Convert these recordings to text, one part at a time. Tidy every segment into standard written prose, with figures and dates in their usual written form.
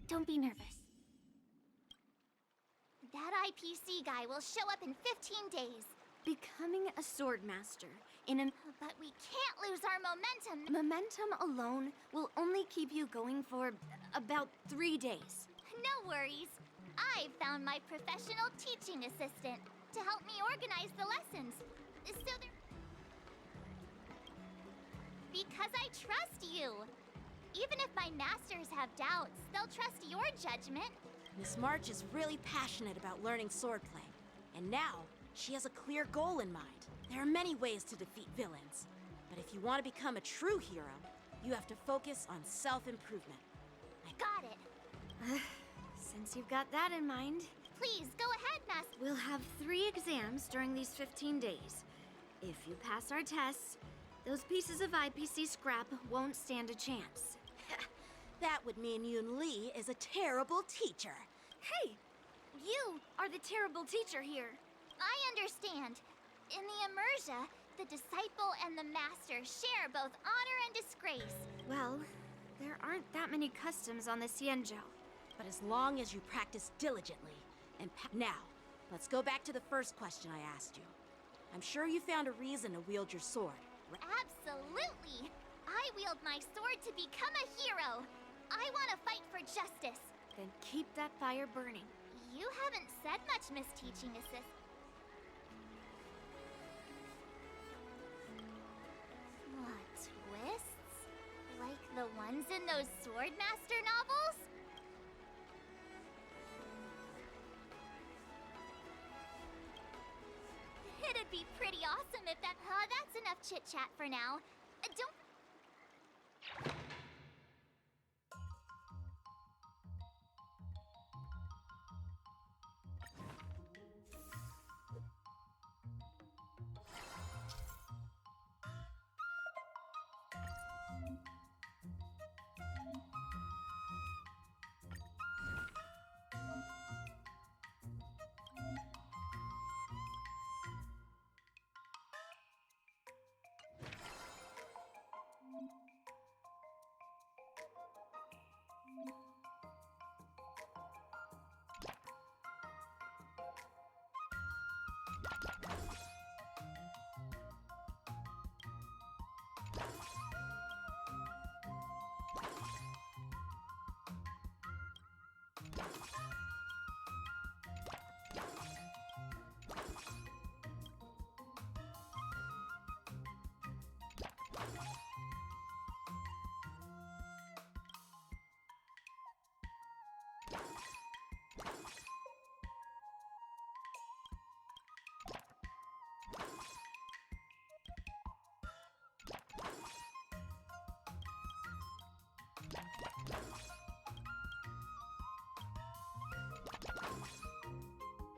Don't be nervous. That IPC guy will show up in 15 days. Becoming a sword master in a... But we can't lose our momentum. Momentum alone will only keep you going for about 3 days. No worries. I've found my professional teaching assistant to help me organize the lessons. So they're... Because I trust you. Even if my masters have doubts, they'll trust your judgment. Miss March is really passionate about learning swordplay. And now, she has a clear goal in mind. There are many ways to defeat villains. But if you want to become a true hero, you have to focus on self-improvement. I got it. Since you've got that in mind, Please, go ahead, Master. we'll have 3 exams during these 15 days. If you pass our tests, those pieces of IPC scrap won't stand a chance. That would mean Yoon Lee is a terrible teacher. Hey! You are the terrible teacher here. I understand. In the Immersia, the disciple and the master share both honor and disgrace. Well, there aren't that many customs on the Xianzhou. But as long as you practice diligently and now, let's go back to the first question I asked you. I'm sure you found a reason to wield your sword. Absolutely! I wield my sword to become a hero. I want to fight for justice. Then keep that fire burning. You haven't said much, Miss Teaching Assistant. What, twists? Like the ones in those Swordmaster novels? It'd be pretty awesome if that... that's enough chit-chat for now. Don't...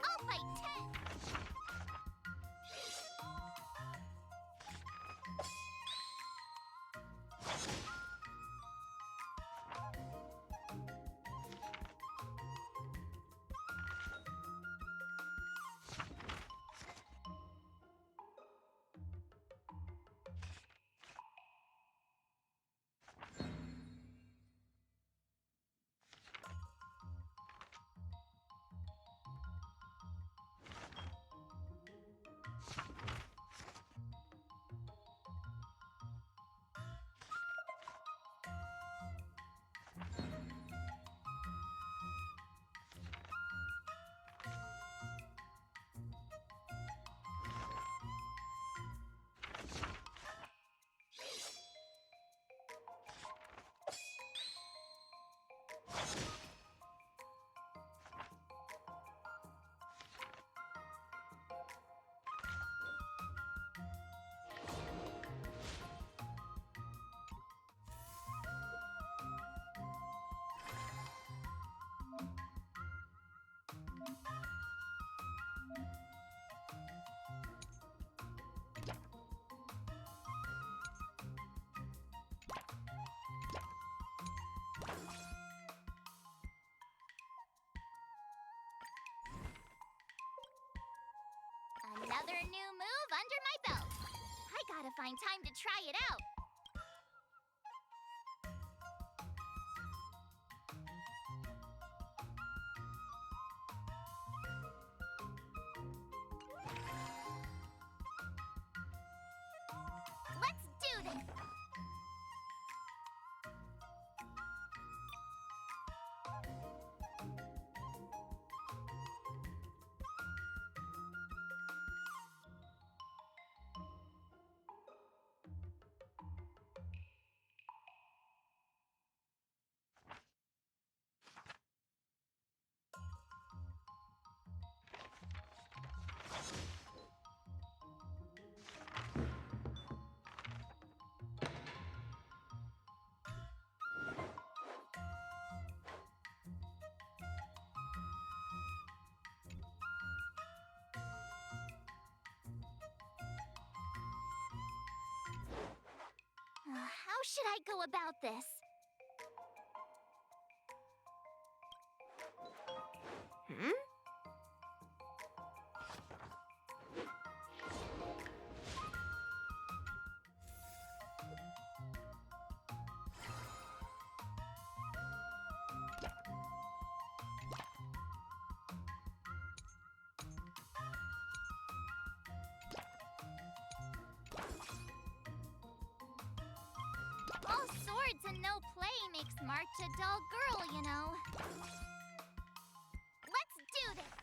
I'll fight 10! Another new move under my belt. I gotta find time to try it out. How should I go about this? Hmm? All swords and no play makes March a dull girl, you know. Let's do this!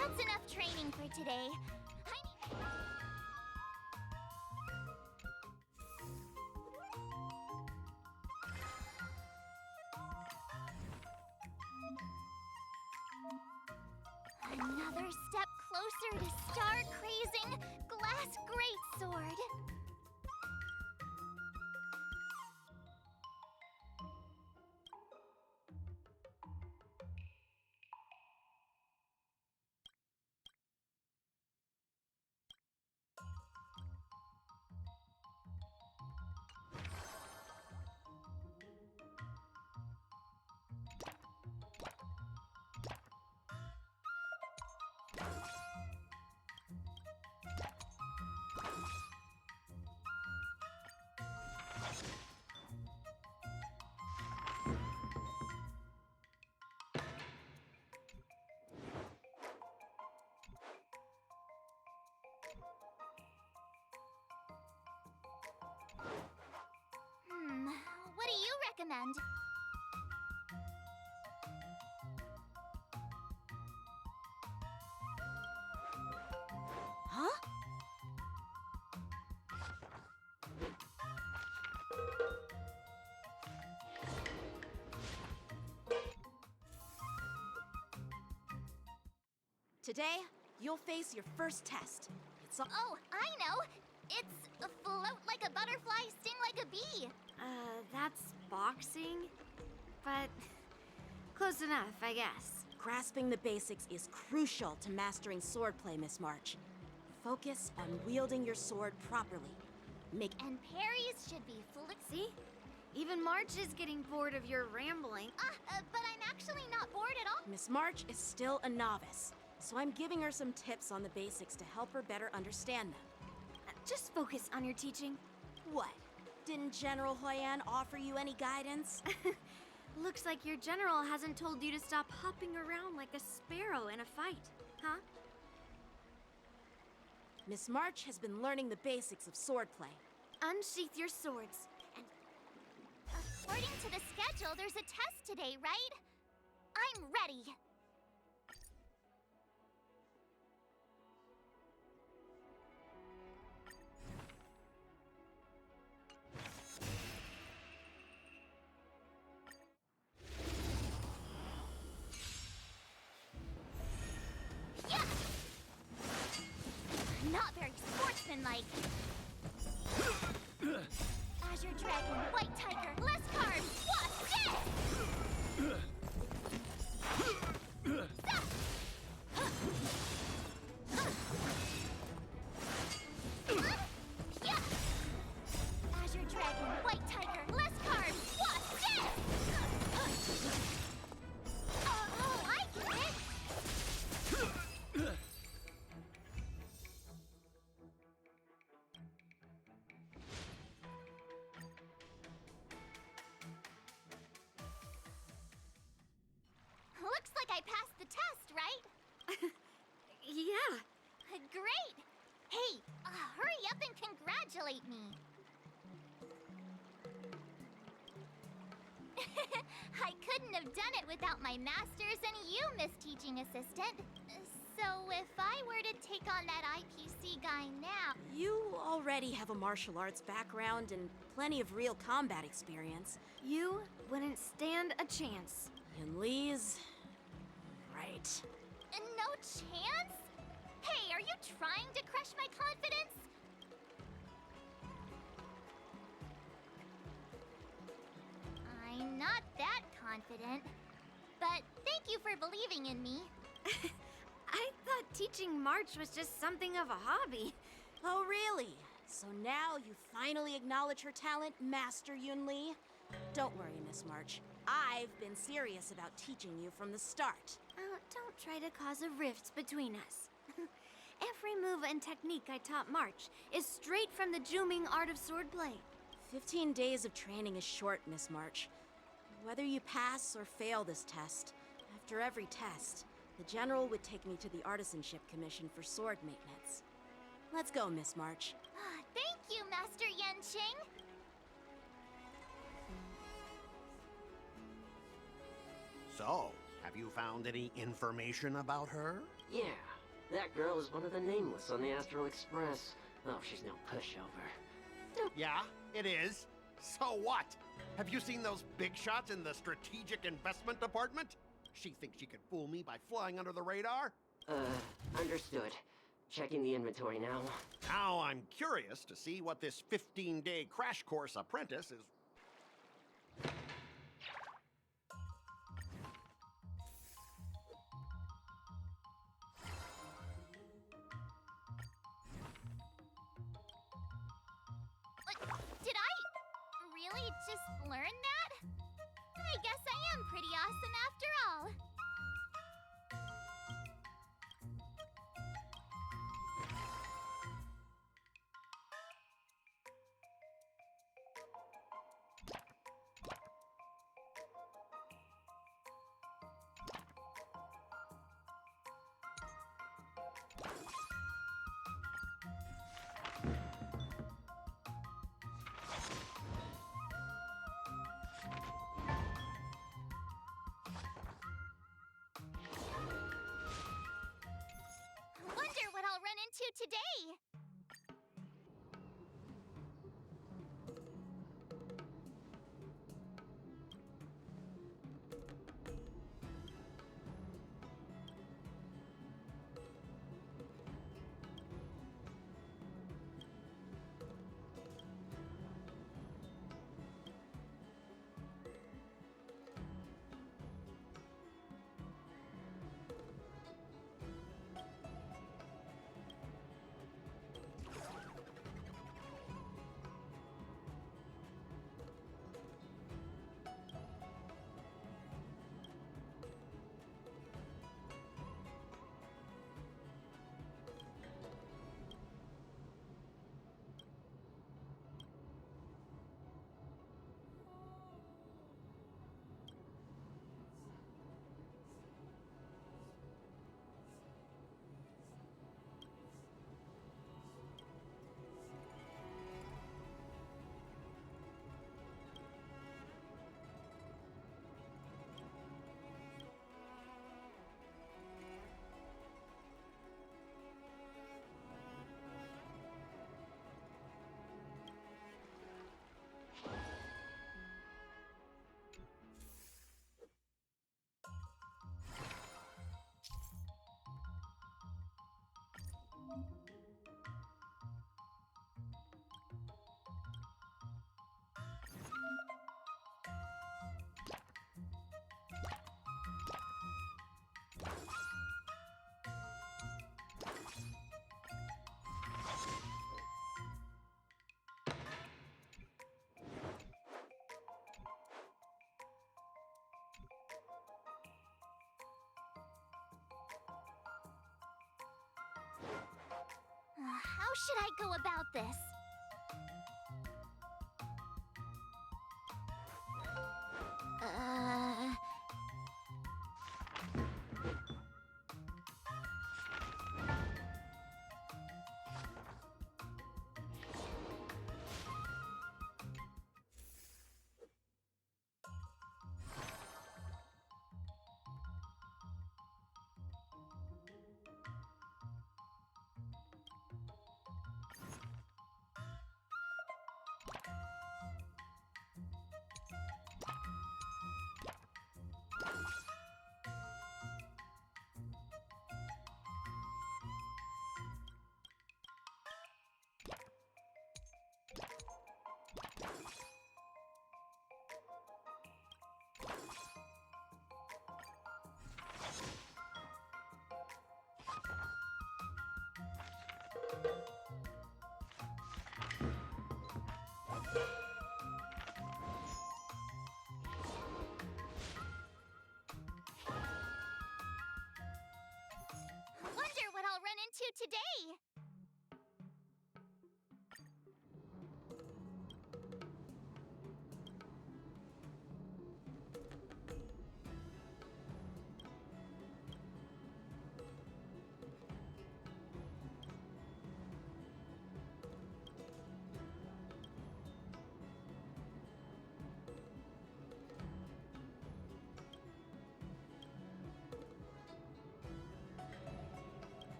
That's enough training for today. Another step closer to star-crazing glass greatsword. What do you recommend? Huh? Today, you'll face your first test. It's all— Oh, I know! It's float like a butterfly, sting like a bee. That's boxing? But close enough, I guess. Grasping the basics is crucial to mastering swordplay, Miss March. Focus on wielding your sword properly. Make— And parries should be full. See? Even March is getting bored of your rambling. But I'm actually not bored at all. Miss March is still a novice, so I'm giving her some tips on the basics to help her better understand them. Just focus on your teaching. What? Didn't General Huyan offer you any guidance? Looks like your general hasn't told you to stop hopping around like a sparrow in a fight, huh? Miss March has been learning the basics of swordplay. Unsheath your swords. And According to the schedule, there's a test today, right? I'm ready. Yeah! Not very sportsmanlike. Azure Dragon, White Tiger, less carbs, what's this? Yeah! Azure Dragon, White Tiger, less carbs, what's this? Oh, I get it! Looks like I passed the test, right? yeah. Great! Hey, hurry up and congratulate me. I couldn't have done it without my masters and you, Miss Teaching Assistant. So if I were to take on that IPC guy now... You already have a martial arts background and plenty of real combat experience. You wouldn't stand a chance. Yun Li's... right. No chance? Hey, are you trying to crush my confidence? I'm not that confident. But thank you for believing in me. I thought teaching March was just something of a hobby. Oh, really? So now you finally acknowledge her talent, Master Yunli? Don't worry, Miss March. I've been serious about teaching you from the start. Oh, don't try to cause a rift between us. Every move and technique I taught March is straight from the Juming art of swordplay. 15 days of training is short, Miss March. Whether you pass or fail this test, after every test, the General would take me to the Artisanship Commission for sword maintenance. Let's go, Miss March. Thank you, Master Yanqing. So, have you found any information about her? Yeah, that girl is one of the nameless on the Astral Express. Oh, she's no pushover. Yeah, it is. So what? Have you seen those big shots in the Strategic Investment Department? She thinks she could fool me by flying under the radar? Understood. Checking the inventory now. Now I'm curious to see what this 15-day crash course apprentice is. Did I really just learn that? I guess I am pretty awesome after all. Wonder what I'll run into today. How should I go about this? Wonder what I'll run into today.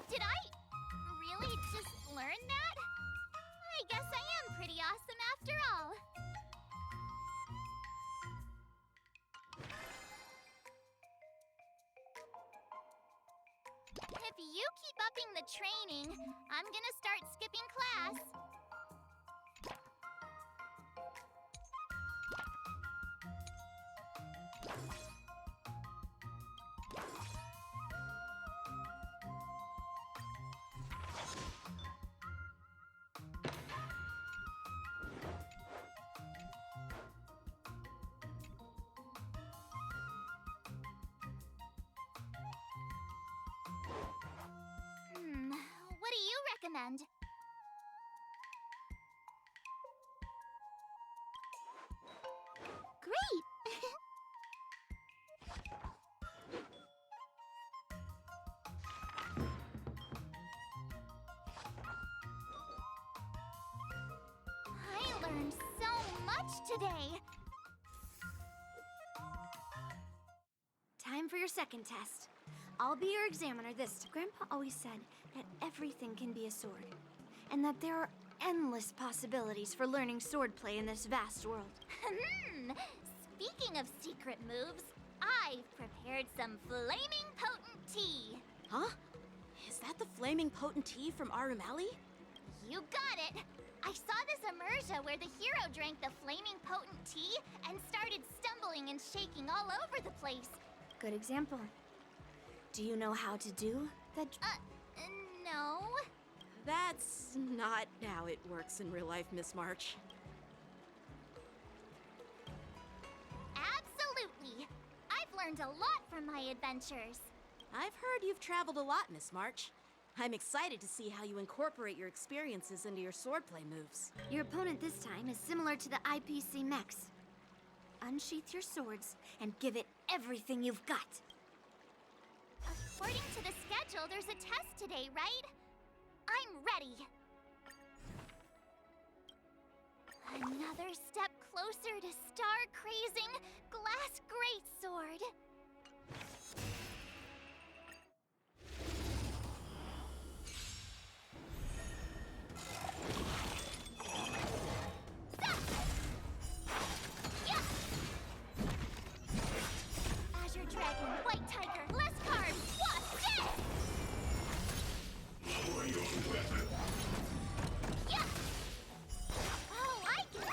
Did I really just learn that? I guess I am pretty awesome after all. If you keep upping the training, I'm gonna start skipping class. What do you recommend? Great! I learned so much today. Time for your second test. I'll be your examiner this time. Grandpa always said that everything can be a sword, and that there are endless possibilities for learning swordplay in this vast world. Speaking of secret moves, I've prepared some flaming potent tea. Huh? Is that the flaming potent tea from Arumali? You got it! I saw this immersion where the hero drank the flaming potent tea and started stumbling and shaking all over the place. Good example. Do you know how to do that? No. That's not how it works in real life, Miss March. Absolutely. I've learned a lot from my adventures. I've heard you've traveled a lot, Miss March. I'm excited to see how you incorporate your experiences into your swordplay moves. Your opponent this time is similar to the IPC mechs. Unsheath your swords and give it everything you've got. According to the schedule, there's a test today, right? I'm ready. Another step closer to star-crazing glass greatsword. Azure Dragon, White Tiger, less carbs, what's this? Yeah! Oh, I get it!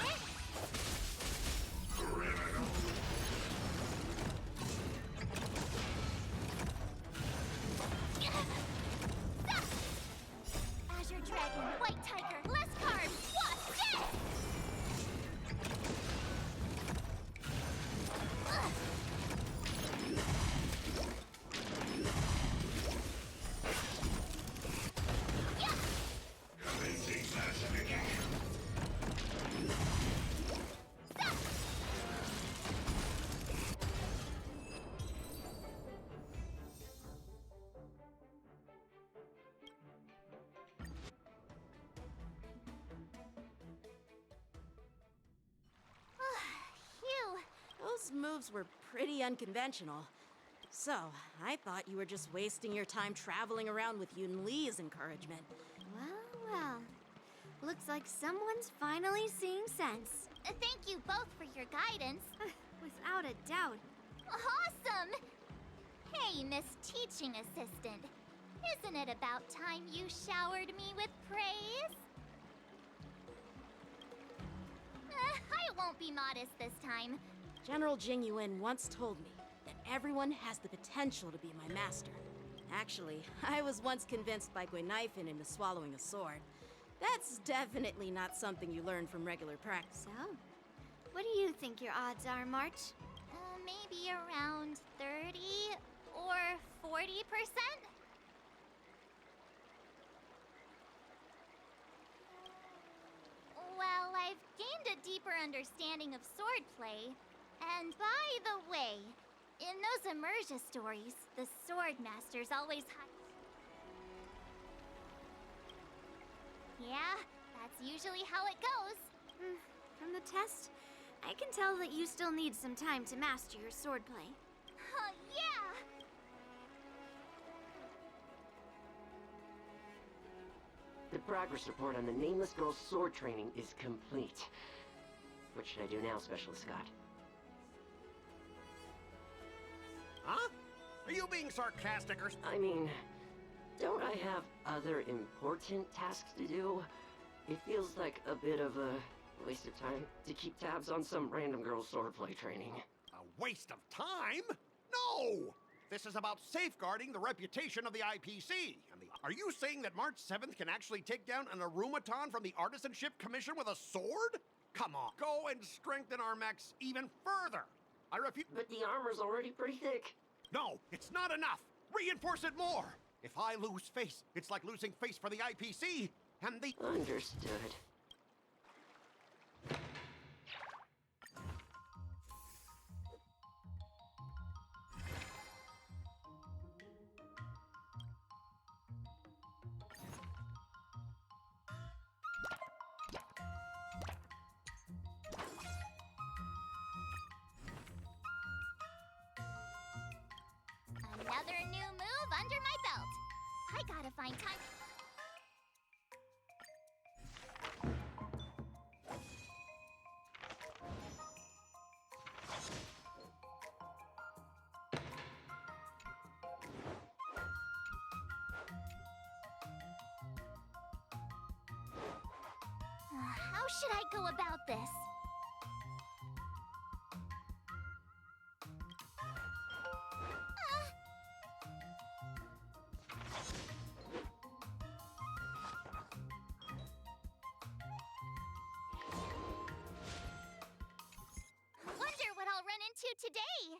Those moves were pretty unconventional. So, I thought you were just wasting your time traveling around with Yun Li's encouragement. Well, well. Looks like someone's finally seeing sense. Thank you both for your guidance. Without a doubt. Awesome! Hey, Miss Teaching Assistant. Isn't it about time you showered me with praise? I won't be modest this time. General Jingyuan once told me that everyone has the potential to be my master. Actually, I was once convinced by Guinaifen into swallowing a sword. That's definitely not something you learn from regular practice. So, what do you think your odds are, March? Maybe around 30 or 40%? Well, I've gained a deeper understanding of swordplay. And by the way, in those immersion stories, the sword masters always Yeah, that's usually how it goes. From the test, I can tell that you still need some time to master your swordplay. Yeah! The progress report on the nameless girl's sword training is complete. What should I do now, Specialist Scott? Huh? Are you being sarcastic or... I mean, don't I have other important tasks to do? It feels like a bit of a waste of time to keep tabs on some random girl's swordplay training. A waste of time? No! This is about safeguarding the reputation of the IPC. Are you saying that March 7th can actually take down an Arumaton from the Artisanship Commission with a sword? Come on, go and strengthen our mechs even further. I refuse. But the armor's already pretty thick. No, it's not enough. Reinforce it more. If I lose face, it's like losing face for the IPC and the... Understood. Another new move under my belt. I gotta find time. How should I go about this? Wonder what I'll run into today.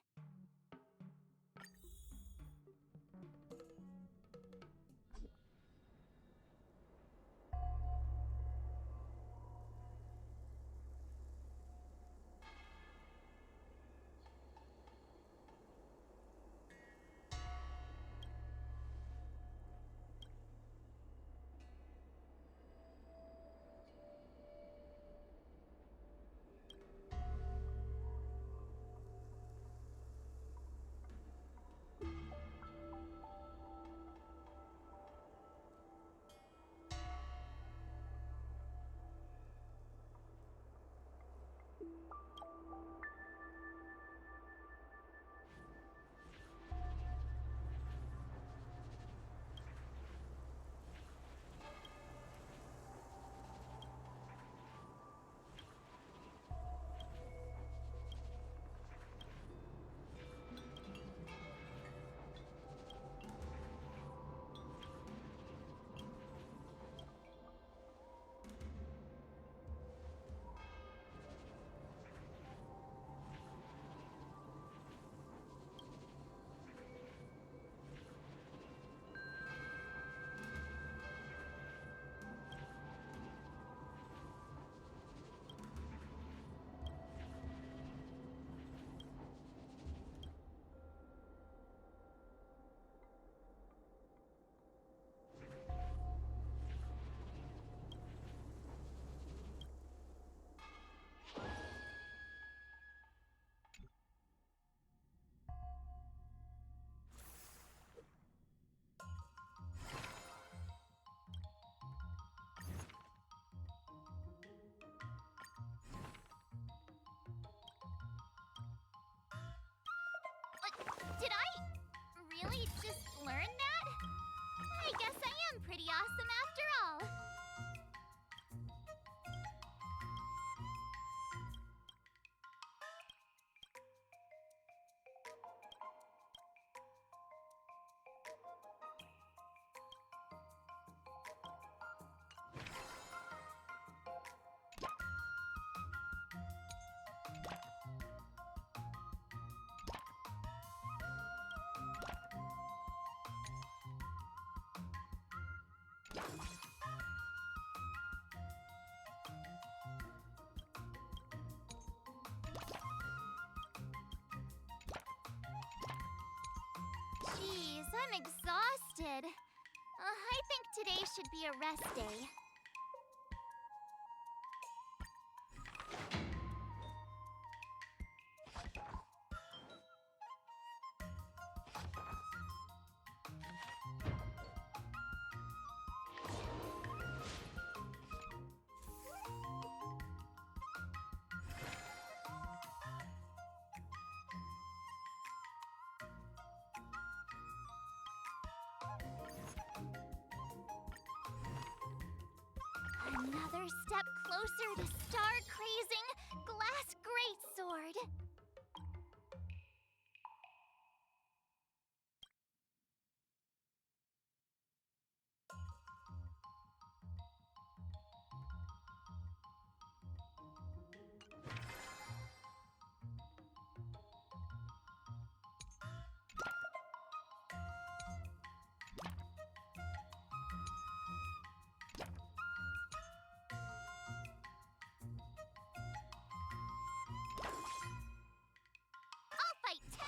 Did I really just learn that? I guess I am pretty awesome after all. Jeez, I'm exhausted. I think today should be a rest day. Another step closer to star-crazing glass greatsword. I'll fight 10.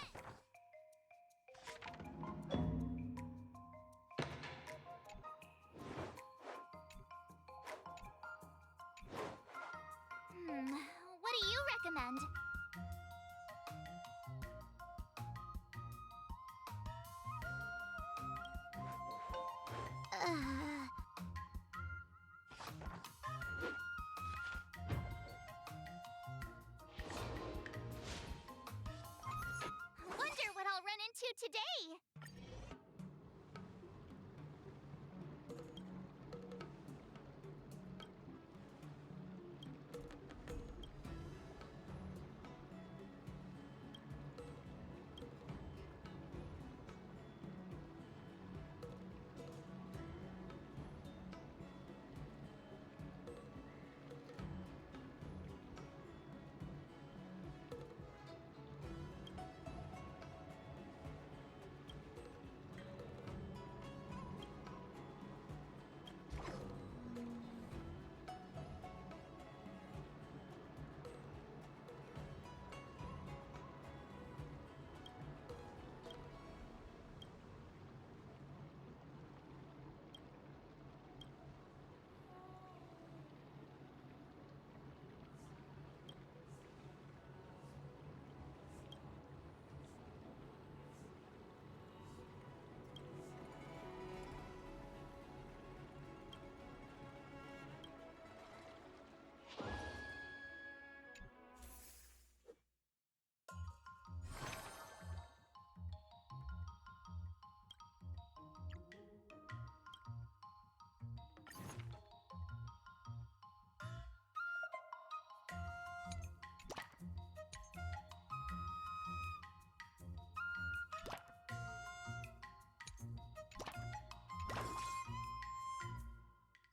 What do you recommend? Wonder what I'll run into today.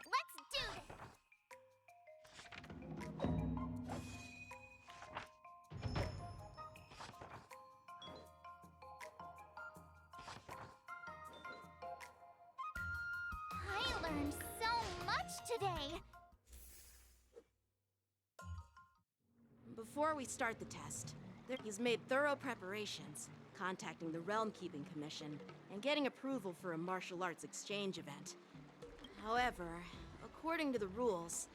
Let's do this! I learned so much today! Before we start the test, he's made thorough preparations, contacting the Realm Keeping Commission and getting approval for a martial arts exchange event. However, according to the rules,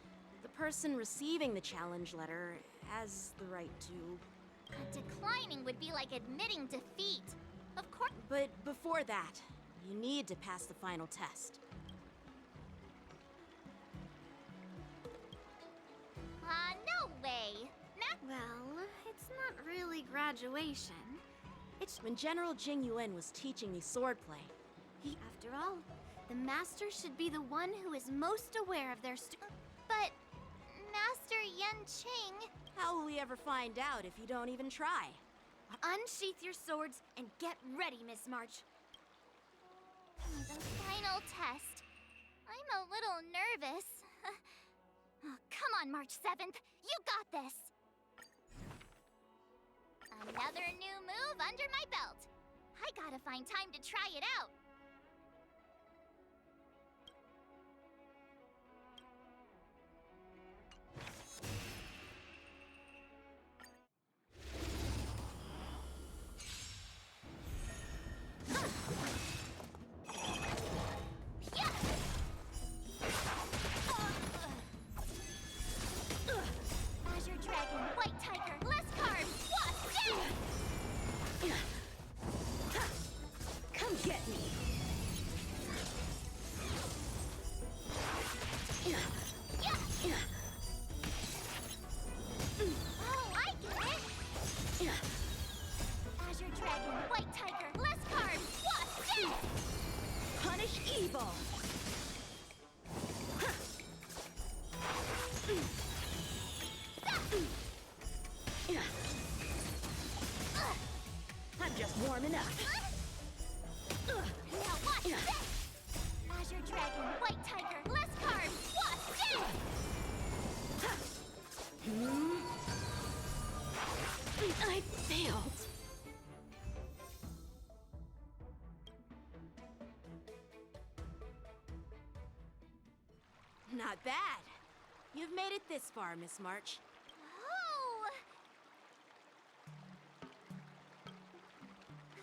the person receiving the challenge letter has the right to... Declining would be like admitting defeat. Of course. But before that, you need to pass the final test. No way. Well, it's not really graduation. It's When General Jing Yuan was teaching me swordplay, after all, the master should be the one who is most aware of their But Master Yen Qing... how will we ever find out if you don't even try? Unsheath your swords and get ready, Miss March. The final test. I'm a little nervous. Oh, come on, March 7th. You got this. Another new move under my belt. I gotta find time to try it out. Azure Dragon, White Tiger, less carbs, what? Come get me! Oh, I get it! Azure Dragon, White Tiger, less carbs, what? Punish evil! I'm just warming up. Now watch this! Azure Dragon, White Tiger, less carbs, what? I failed. Not bad. You've made it this far, Miss March. Oh!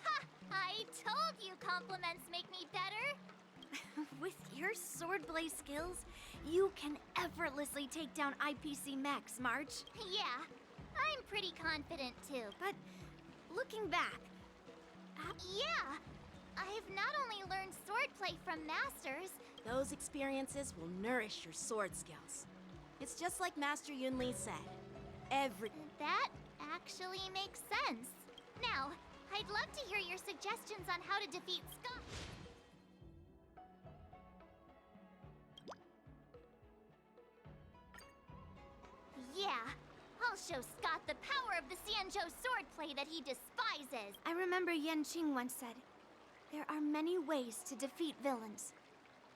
Ha! I told you compliments make me better. With your swordplay skills, you can effortlessly take down IPC Max, March. Yeah, I'm pretty confident too. But looking back, Yeah, I've not only learned swordplay from masters, Those experiences will nourish your sword skills. It's just like Master Yun Li said. that actually makes sense. Now, I'd love to hear your suggestions on how to defeat Scott. Yeah, I'll show Scott the power of the Xianzhou swordplay that he despises. I remember Yen Qing once said, there are many ways to defeat villains.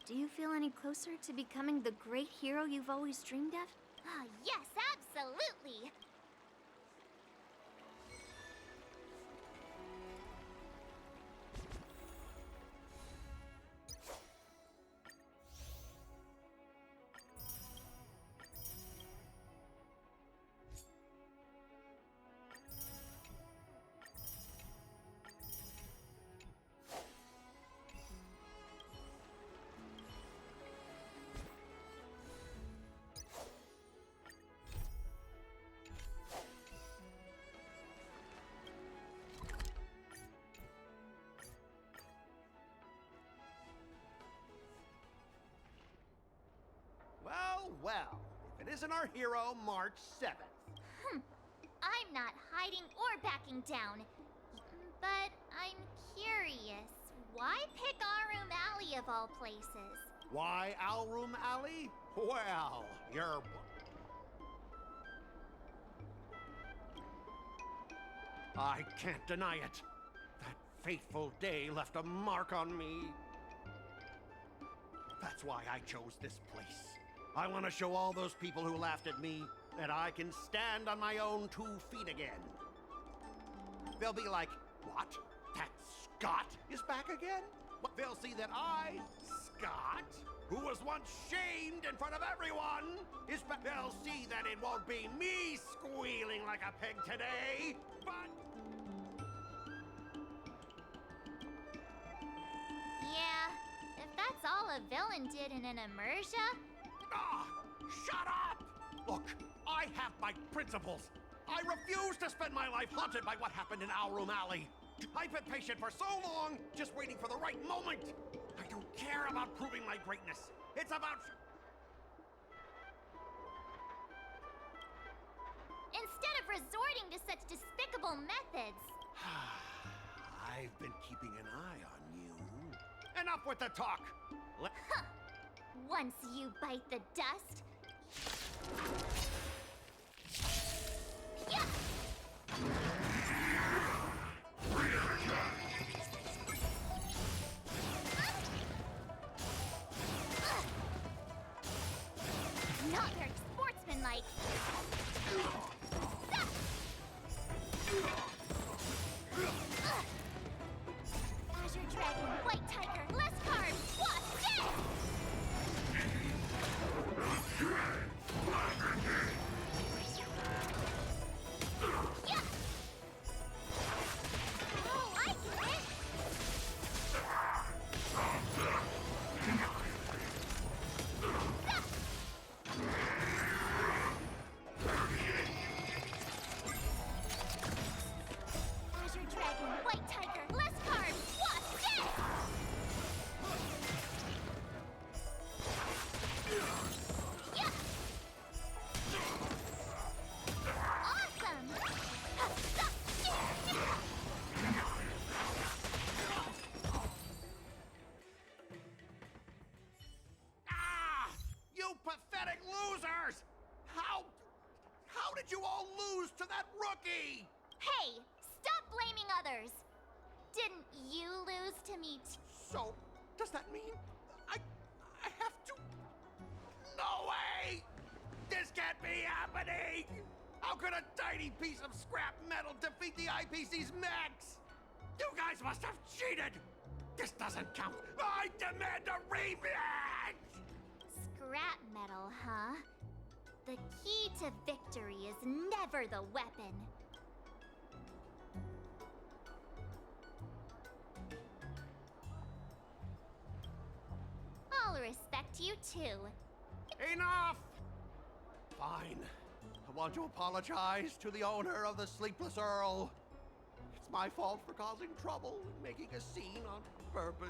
Do you feel any closer to becoming the great hero you've always dreamed of? Ah, yes, absolutely. Well, if it isn't our hero, March 7th. I'm not hiding or backing down. But I'm curious, why pick Arum Alley of all places? Why Alroom Alley? Well, you're... I can't deny it. That fateful day left a mark on me. That's why I chose this place. I want to show all those people who laughed at me that I can stand on my own 2 feet again. They'll be like, what? That Scott is back again? But they'll see that I, Scott, who was once shamed in front of everyone, is back. They'll see that it won't be me squealing like a pig today, but... Yeah, if that's all a villain did in an immersia... Ah, shut up! Look, I have my principles. I refuse to spend my life haunted by what happened in Alroom Alley. I've been patient for so long, just waiting for the right moment. I don't care about proving my greatness. It's about... Instead of resorting to such despicable methods... I've been keeping an eye on you. Enough with the talk! Once you bite the dust... Yeah! Not very sportsmanlike. Azure Dragon, White Tiger, less cards, plus death! Yeah! Oh, I get it! Azure Dragon, White Tiger, less cards, plus death! Yeah! Awesome! Ah! You pathetic losers! How did you all lose to that rookie? Hey, stop blaming others! Didn't you lose to me So, does that mean I have to? No way! This can't be happening! How could a tiny piece of scrap metal defeat the IPC's mechs? You guys must have cheated! This doesn't count! I demand a rematch! Scrap metal, huh? The key to victory is never the weapon. I'll respect you too. Enough! Fine. I want to apologize to the owner of the Sleepless Earl. It's my fault for causing trouble and making a scene on purpose.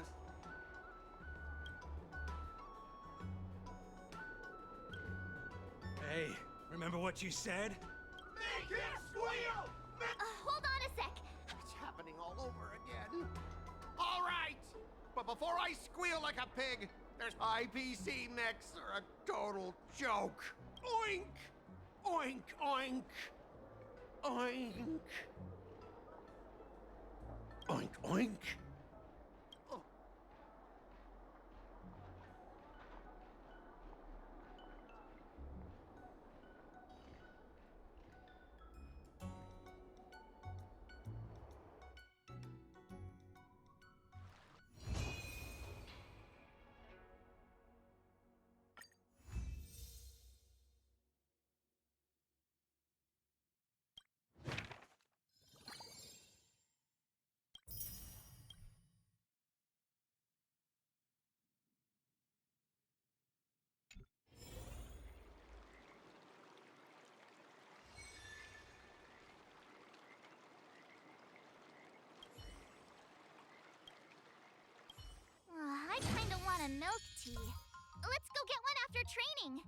Hey, remember what you said? Make him squeal! Hold on a sec. It's happening all over again. All right! But before I squeal like a pig, there's IPC mechs are a total joke. Oink! Oink, oink! Oink! Oink, oink! Oh. I kinda want a milk tea. Let's go get one after training.